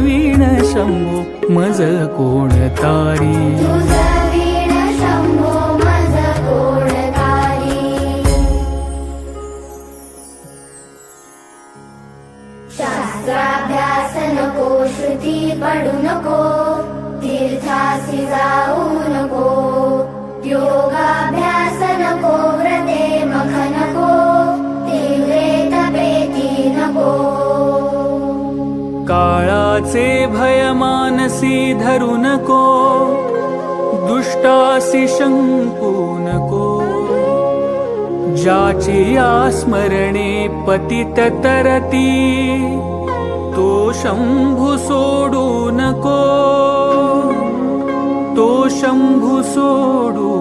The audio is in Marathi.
वीण शंभो मज कोण तारी शास्त्राभ्यास नको श्रुती पडू नको तीर्थासी जाऊ नको योगाभ्यास नको व्रते मख नको तीव्रे तपेती नको काळाचे भय मानसी धरू नको दुष्टासी शंकू नको ज्याची स्मरणे पतित तरती तो शंभू सोडू नको तो शंभू सोडू